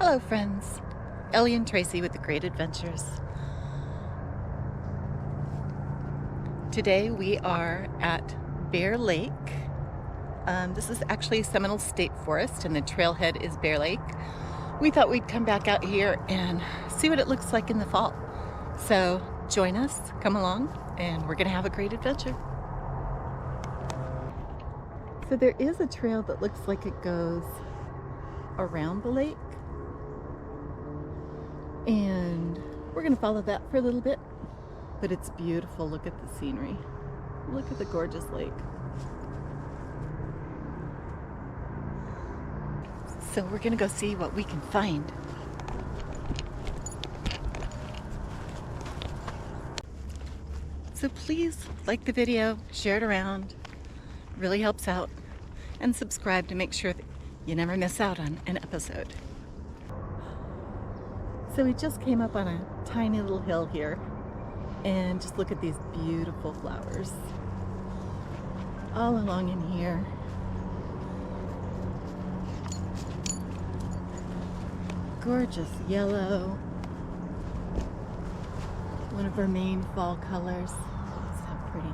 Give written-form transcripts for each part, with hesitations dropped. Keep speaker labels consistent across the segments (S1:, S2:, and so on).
S1: Hello friends, Ellie and Tracy with The Great Adventures. Today we are at Bear Lake. This is actually Seminole State Forest and the trailhead is Bear Lake. We thought we'd come back out here and see what it looks like in the fall. So join us, come along, and we're gonna have a great adventure. So there is a trail that looks like it goes around the lake. And we're gonna follow that for a little bit, but it's beautiful. Look at the scenery. Look at the gorgeous lake. So we're gonna go see what we can find. So please like the video, share it around, really helps out, and subscribe to make sure that you never miss out on an episode. So we just came up on a tiny little hill here, and just look at these beautiful flowers all along in here. Gorgeous yellow, one of our main fall colors. So pretty.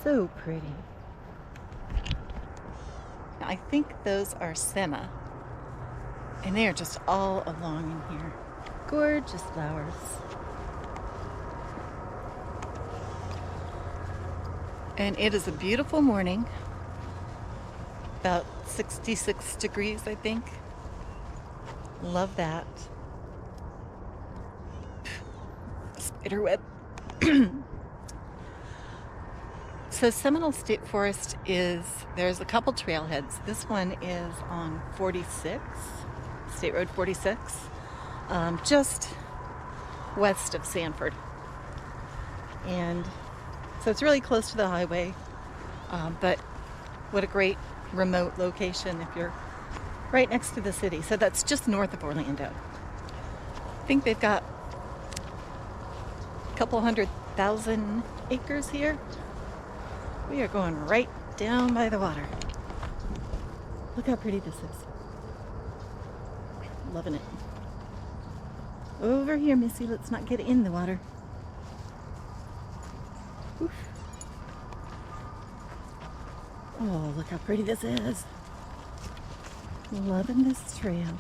S1: So pretty. I think those are senna, and they are just all along in here. Gorgeous flowers. And it is a beautiful morning, about 66 degrees, I think. Love that. Spider web. So Seminole State Forest there's a couple trailheads. This one is on 46, State Road 46, just west of Sanford. And so it's really close to the highway, but what a great remote location if you're right next to the city. So that's just north of Orlando. I think they've got a couple 100,000 acres here. We are going right down by the water. Look how pretty this is. Loving it. Over here, Missy, let's not get in the water. Oof. Oh, look how pretty this is. Loving this trail.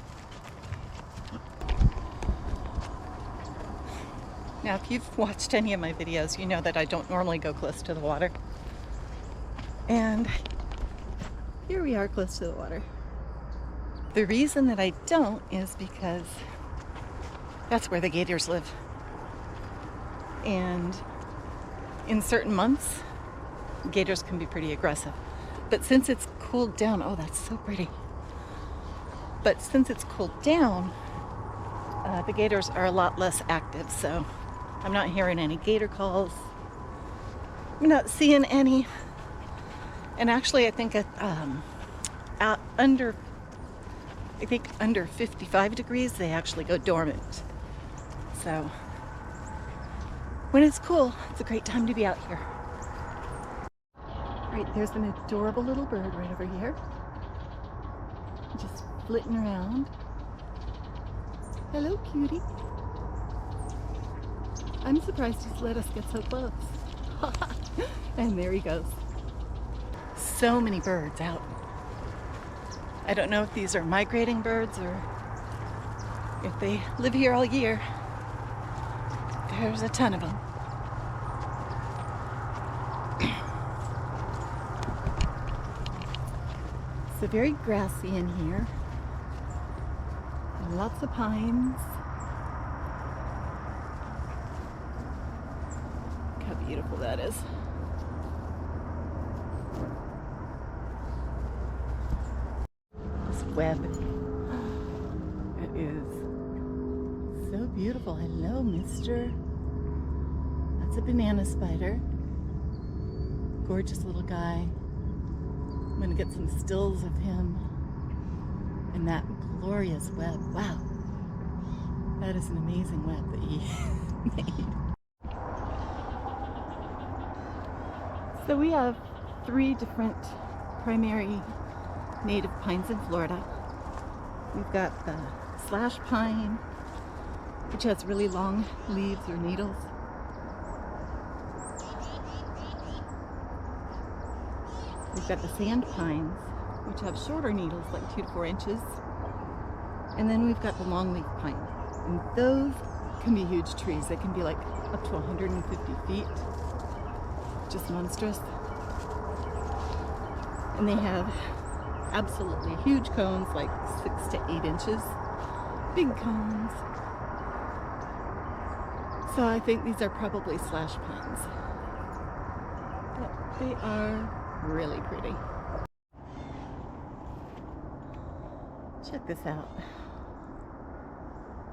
S1: Now, if you've watched any of my videos, you know that I don't normally go close to the water. And here we are close to the water. The reason that I don't is because that's where the gators live. And in certain months, gators can be pretty aggressive. But since it's cooled down, oh, that's so pretty. But since it's cooled down, the gators are a lot less active. So I'm not hearing any gator calls. I'm not seeing any. And actually, I think under 55 degrees, they actually go dormant. So when it's cool, it's a great time to be out here. Right, there's an adorable little bird right over here, just flitting around. Hello, cutie. I'm surprised he's let us get so close. And there he goes. So many birds out. I don't know if these are migrating birds or if they live here all year. There's a ton of them. It's very grassy in here. Lots of pines. Look how beautiful that is. Web. It is so beautiful. Hello, mister. That's a banana spider. Gorgeous little guy. I'm gonna get some stills of him and that glorious web. Wow. That is an amazing web that he made. So we have 3 different primary native pines in Florida. We've got the slash pine, which has really long leaves or needles. We've got the sand pines, which have shorter needles, like 2 to 4 inches. And then we've got the longleaf pine. And those can be huge trees. They can be like up to 150 feet. Just monstrous. And they have absolutely huge cones, like 6 to 8 inches. Big cones. So I think these are probably slash pines. But they are really pretty. Check this out.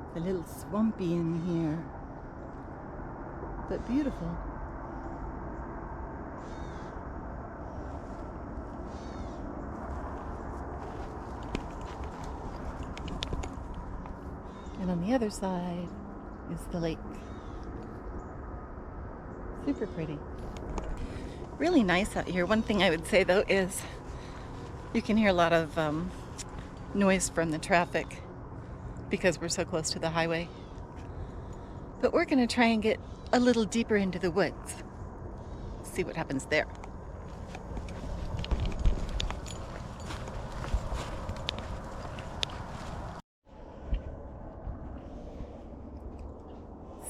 S1: It's a little swampy in here, but beautiful. And on the other side is the lake. Super pretty. Really nice out here. One thing I would say though is you can hear a lot of noise from the traffic because we're so close to the highway. But we're going to try and get a little deeper into the woods. See what happens there.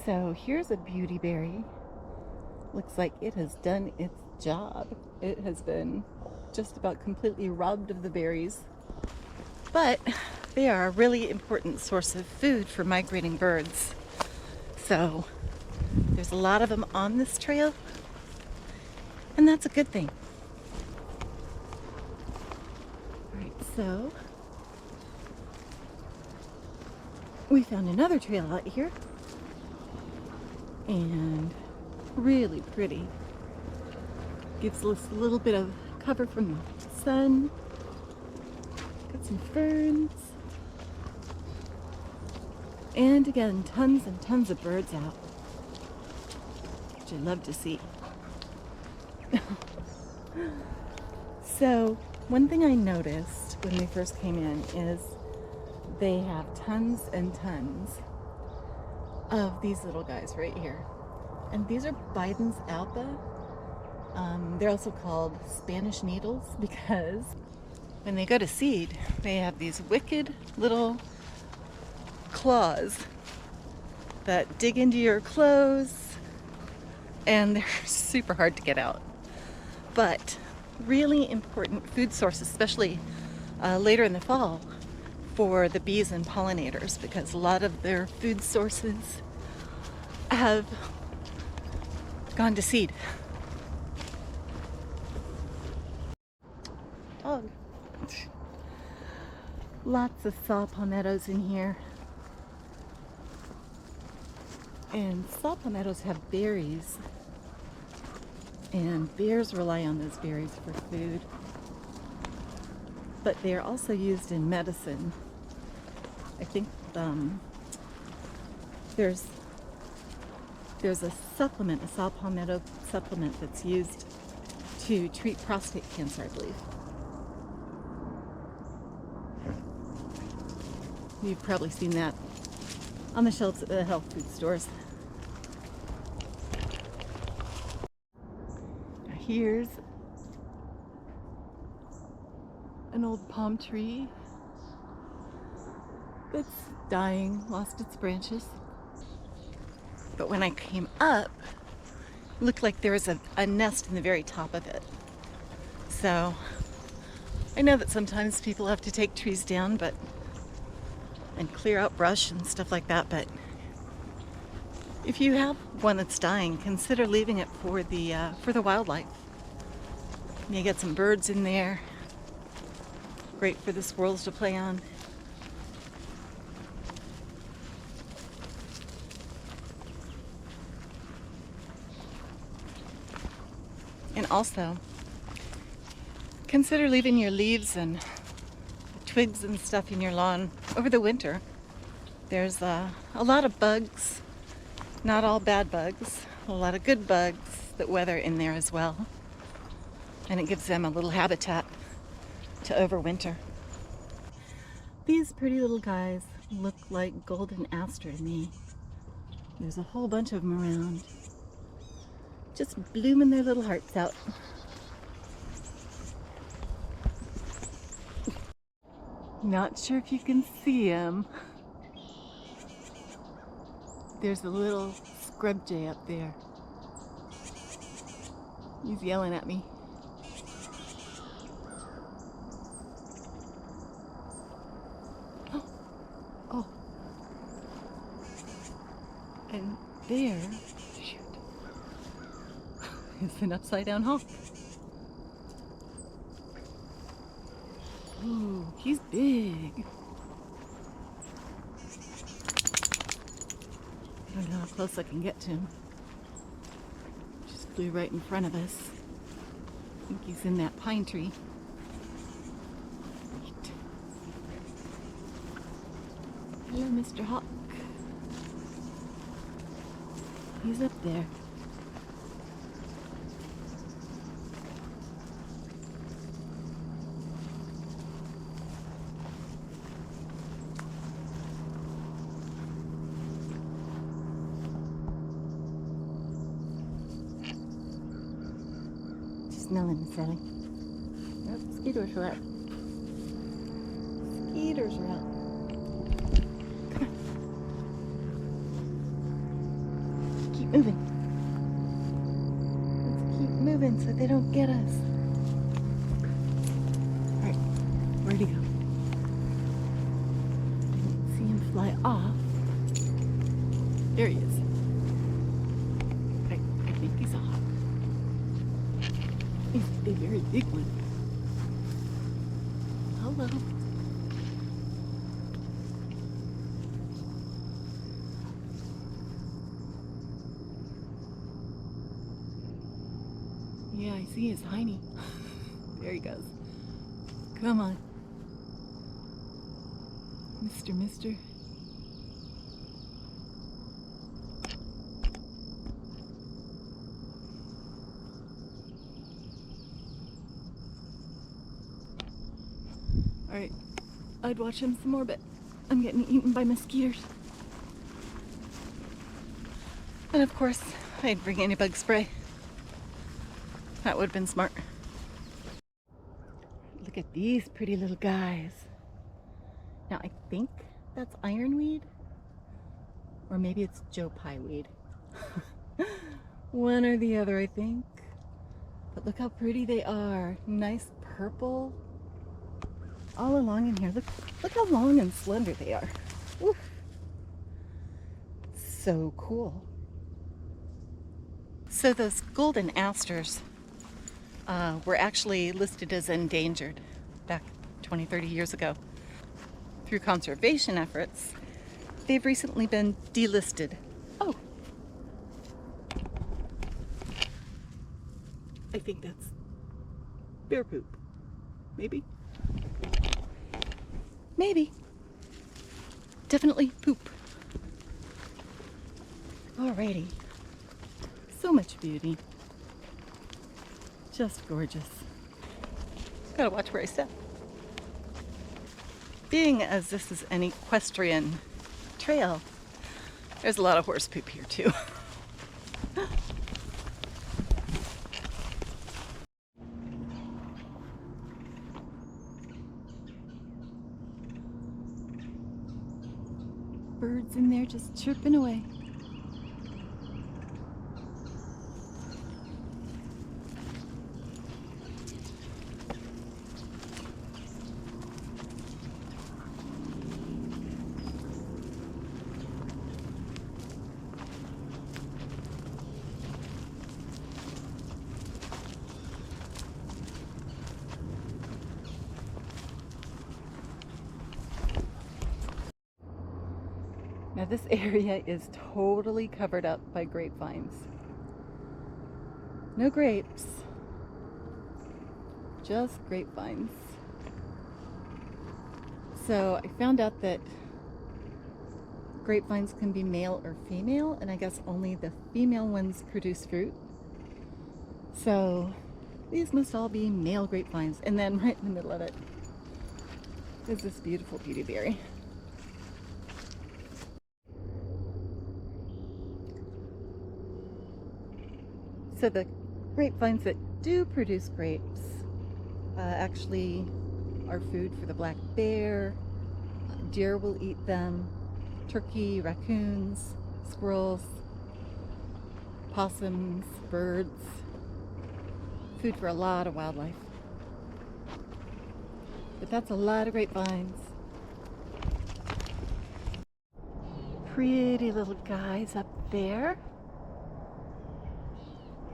S1: So here's a beauty berry. Looks like it has done its job. It has been just about completely robbed of the berries. But they are a really important source of food for migrating birds. So there's a lot of them on this trail, and that's a good thing. All right, so we found another trail out here, and really pretty. Gives us a little bit of cover from the sun. Got some ferns. And again, tons and tons of birds out, which I love to see. So, one thing I noticed when we first came in is they have tons and tons of these little guys right here. And these are Biden's alba. They're also called Spanish needles because when they go to seed, they have these wicked little claws that dig into your clothes, and they're super hard to get out. But really important food source, especially later in the fall for the bees and pollinators, because a lot of their food sources have gone to seed. Oh, lots of saw palmettos in here. And saw palmettos have berries, and bears rely on those berries for food. But they are also used in medicine. I think there's a supplement, a saw palmetto supplement that's used to treat prostate cancer, I believe. You've probably seen that on the shelves at the health food stores. Here's an old palm tree that's dying, lost its branches. But when I came up, it looked like there was a nest in the very top of it. So I know that sometimes people have to take trees down and clear out brush and stuff like that, but if you have one that's dying, consider leaving it for the wildlife. You get some birds in there. Great for the squirrels to play on. And also, consider leaving your leaves and twigs and stuff in your lawn over the winter. There's a lot of bugs, not all bad bugs, a lot of good bugs that weather in there as well. and it gives them a little habitat to overwinter. These pretty little guys look like golden aster to me. There's a whole bunch of them around, just blooming their little hearts out. Not sure if you can see him. There's a little scrub jay up there. He's yelling at me. Oh. And there, shoot, is an upside down hawk. Ooh, he's big. I don't know how close I can get to him. Just flew right in front of us. I think he's in that pine tree. Right. Hello, Mr. Hawk. He's up there. Smelling the Ellie. Nope, mosquitoes are out. Mosquitoes are out. Come on. Keep moving. Let's keep moving so they don't get us. Alright, where'd he go? Didn't see him fly off. There he is. I think he's a hawk. He's a very big one. Hello. Yeah, I see his hiney. There he goes. Come on. Mister. Alright, I'd watch him some more, but I'm getting eaten by mosquitoes. And of course, I'd bring any bug spray. That would have been smart. Look at these pretty little guys. Now I think that's ironweed, or maybe it's Joe Pye weed. One or the other, I think. But look how pretty they are. Nice purple. All along in here. Look how long and slender they are. Woo. So cool. So those golden asters were actually listed as endangered back 20, 30 years ago. Through conservation efforts, they've recently been delisted. Oh. I think that's bear poop. Maybe. Maybe. Definitely poop. Alrighty. So much beauty. Just gorgeous. Gotta watch where I step. Being as this is an equestrian trail, there's a lot of horse poop here too. Birds in there just chirping away. Now this area is totally covered up by grapevines. No grapes, just grapevines. So I found out that grapevines can be male or female, and I guess only the female ones produce fruit. So These must all be male grapevines. And then right in the middle of it is this beautiful beautyberry. So the grapevines that do produce grapes actually are food for the black bear. Deer will eat them. Turkey, raccoons, squirrels, possums, birds. Food for a lot of wildlife. But that's a lot of grapevines. Pretty little guys up there.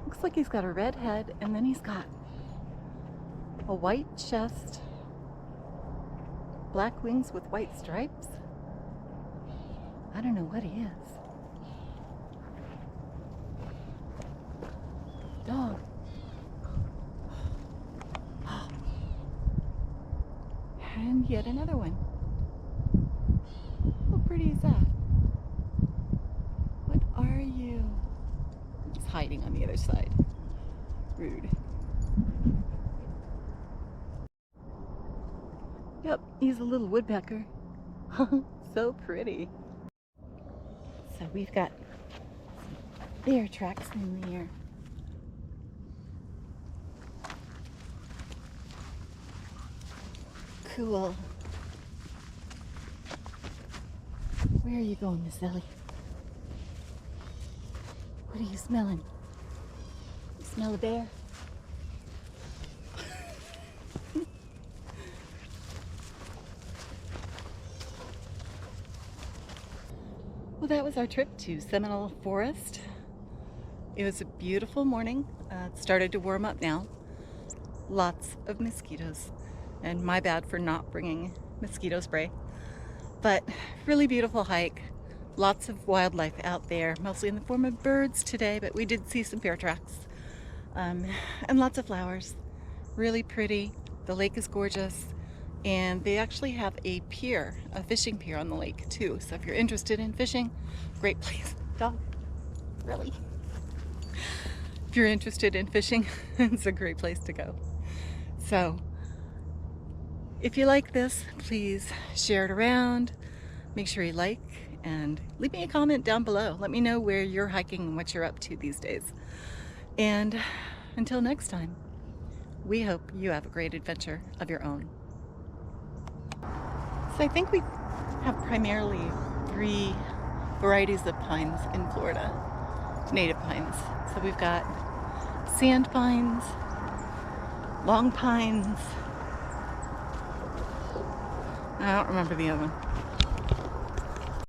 S1: Looks like he's got a red head, and then he's got a white chest, black wings with white stripes. I don't know what he is. Dog. And yet another one. How pretty is that? What are you? He's hiding on the other side. Rude. Yep, he's a little woodpecker. So pretty. So we've got bear tracks in there. Cool. Where are you going, Miss Ellie? What are you smelling? You smell a bear? Well, that was our trip to Seminole Forest. It was a beautiful morning. It started to warm up now. Lots of mosquitoes. And my bad for not bringing mosquito spray. But really beautiful hike. Lots of wildlife out there, mostly in the form of birds today, but we did see some bear tracks. And lots of flowers. Really pretty. The lake is gorgeous. And they actually have a pier, a fishing pier on the lake too. So if you're interested in fishing, great place. Dog, really? If you're interested in fishing, it's a great place to go. So if you like this, please share it around. Make sure you like and leave me a comment down below. Let me know where you're hiking and what you're up to these days. And until next time, we hope you have a great adventure of your own. So I think we have primarily 3 varieties of pines in Florida, native pines. So we've got sand pines, long pines, I don't remember the other one.